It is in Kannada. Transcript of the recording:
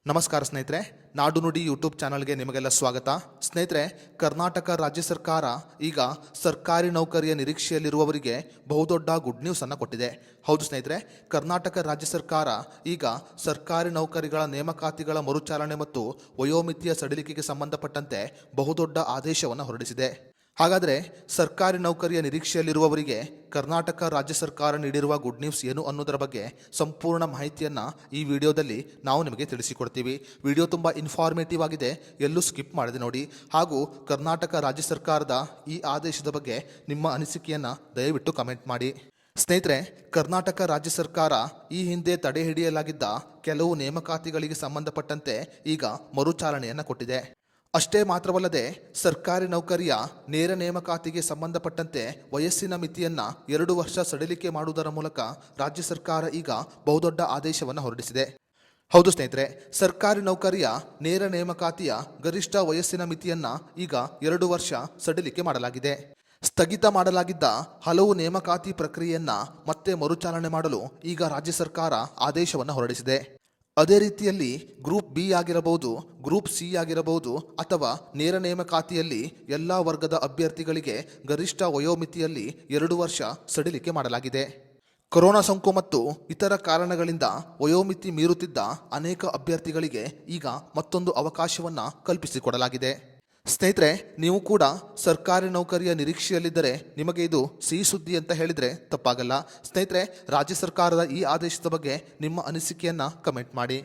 ನಮಸ್ಕಾರ ಸ್ನೇಹಿತರೆ, ನಾಡು ನುಡಿ ಯೂಟ್ಯೂಬ್ ಚಾನಲ್ಗೆ ನಿಮಗೆಲ್ಲ ಸ್ವಾಗತ. ಸ್ನೇಹಿತರೆ, ಕರ್ನಾಟಕ ರಾಜ್ಯ ಸರ್ಕಾರ ಈಗ ಸರ್ಕಾರಿ ನೌಕರಿಯ ನಿರೀಕ್ಷೆಯಲ್ಲಿರುವವರಿಗೆ ಬಹುದೊಡ್ಡ ಗುಡ್ ನ್ಯೂಸ್ ಅನ್ನು ಕೊಟ್ಟಿದೆ. ಹೌದು ಸ್ನೇಹಿತರೆ, ಕರ್ನಾಟಕ ರಾಜ್ಯ ಸರ್ಕಾರ ಈಗ ಸರ್ಕಾರಿ ನೌಕರಿಗಳ ನೇಮಕಾತಿಗಳ ಮರುಚಾಲನೆ ಮತ್ತು ವಯೋಮಿತಿಯ ಸಡಿಲಿಕೆಗೆ ಸಂಬಂಧಪಟ್ಟಂತೆ ಬಹುದೊಡ್ಡ ಆದೇಶವನ್ನು ಹೊರಡಿಸಿದೆ. ಹಾಗಾದರೆ ಸರ್ಕಾರಿ ನೌಕರಿಯ ನಿರೀಕ್ಷೆಯಲ್ಲಿರುವವರಿಗೆ ಕರ್ನಾಟಕ ರಾಜ್ಯ ಸರ್ಕಾರ ನೀಡಿರುವ ಗುಡ್ ನ್ಯೂಸ್ ಏನು ಅನ್ನೋದರ ಬಗ್ಗೆ ಸಂಪೂರ್ಣ ಮಾಹಿತಿಯನ್ನು ಈ ವಿಡಿಯೋದಲ್ಲಿ ನಾವು ನಿಮಗೆ ತಿಳಿಸಿಕೊಡ್ತೀವಿ. ವಿಡಿಯೋ ತುಂಬ ಇನ್ಫಾರ್ಮೇಟಿವ್ ಆಗಿದೆ, ಎಲ್ಲೂ ಸ್ಕಿಪ್ ಮಾಡದೆ ನೋಡಿ. ಹಾಗೂ ಕರ್ನಾಟಕ ರಾಜ್ಯ ಸರ್ಕಾರದ ಈ ಆದೇಶದ ಬಗ್ಗೆ ನಿಮ್ಮ ಅನಿಸಿಕೆಯನ್ನು ದಯವಿಟ್ಟು ಕಮೆಂಟ್ ಮಾಡಿ. ಸ್ನೇಹಿತರೆ, ಕರ್ನಾಟಕ ರಾಜ್ಯ ಸರ್ಕಾರ ಈ ಹಿಂದೆ ತಡೆ ಹಿಡಿಯಲಾಗಿದ್ದ ಕೆಲವು ನೇಮಕಾತಿಗಳಿಗೆ ಸಂಬಂಧಪಟ್ಟಂತೆ ಈಗ ಮರುಚಾಲನೆಯನ್ನು ಕೊಟ್ಟಿದೆ. ಅಷ್ಟೇ ಮಾತ್ರವಲ್ಲದೆ ಸರ್ಕಾರಿ ನೌಕರಿಯ ನೇರ ನೇಮಕಾತಿಗೆ ಸಂಬಂಧಪಟ್ಟಂತೆ ವಯಸ್ಸಿನ ಮಿತಿಯನ್ನು 2 ವರ್ಷ ಸಡಿಲಿಕೆ ಮಾಡುವುದರ ಮೂಲಕ ರಾಜ್ಯ ಸರ್ಕಾರ ಈಗ ಬಹುದೊಡ್ಡ ಆದೇಶವನ್ನು ಹೊರಡಿಸಿದೆ. ಹೌದು ಸ್ನೇಹಿತರೆ, ಸರ್ಕಾರಿ ನೌಕರಿಯ ನೇರ ನೇಮಕಾತಿಯ ಗರಿಷ್ಠ ವಯಸ್ಸಿನ ಮಿತಿಯನ್ನು ಈಗ 2 ವರ್ಷ ಸಡಿಲಿಕೆ ಮಾಡಲಾಗಿದೆ. ಸ್ಥಗಿತ ಮಾಡಲಾಗಿದ್ದ ಹಲವು ನೇಮಕಾತಿ ಪ್ರಕ್ರಿಯೆಯನ್ನು ಮತ್ತೆ ಮರುಚಾಲನೆ ಮಾಡಲು ಈಗ ರಾಜ್ಯ ಸರ್ಕಾರ ಆದೇಶವನ್ನು ಹೊರಡಿಸಿದೆ. ಅದೇ ರೀತಿಯಲ್ಲಿ ಗ್ರೂಪ್ ಬಿ ಆಗಿರಬಹುದು, ಗ್ರೂಪ್ ಸಿ ಆಗಿರಬಹುದು ಅಥವಾ ನೇರ ನೇಮಕಾತಿಯಲ್ಲಿ ಎಲ್ಲ ವರ್ಗದ ಅಭ್ಯರ್ಥಿಗಳಿಗೆ ಗರಿಷ್ಠ ವಯೋಮಿತಿಯಲ್ಲಿ 2 ವರ್ಷ ಸಡಿಲಿಕೆ ಮಾಡಲಾಗಿದೆ. ಕೊರೋನಾ ಸೋಂಕು ಮತ್ತು ಇತರ ಕಾರಣಗಳಿಂದ ವಯೋಮಿತಿ ಮೀರುತ್ತಿದ್ದ ಅನೇಕ ಅಭ್ಯರ್ಥಿಗಳಿಗೆ ಈಗ ಮತ್ತೊಂದು ಅವಕಾಶವನ್ನು ಕಲ್ಪಿಸಿಕೊಡಲಾಗಿದೆ. ಸ್ನೇಹಿತರೆ, ನೀವು ಕೂಡ ಸರ್ಕಾರಿ ನೌಕರಿಯ ನಿರೀಕ್ಷೆಯಲ್ಲಿದ್ದರೆ ನಿಮಗೆ ಇದು ಸಿಹಿ ಸುದ್ದಿ ಅಂತ ಹೇಳಿದರೆ ತಪ್ಪಾಗಲ್ಲ. ಸ್ನೇಹಿತರೆ, ರಾಜ್ಯ ಸರ್ಕಾರದ ಈ ಆದೇಶದ ಬಗ್ಗೆ ನಿಮ್ಮ ಅನಿಸಿಕೆಯನ್ನು ಕಮೆಂಟ್ ಮಾಡಿ.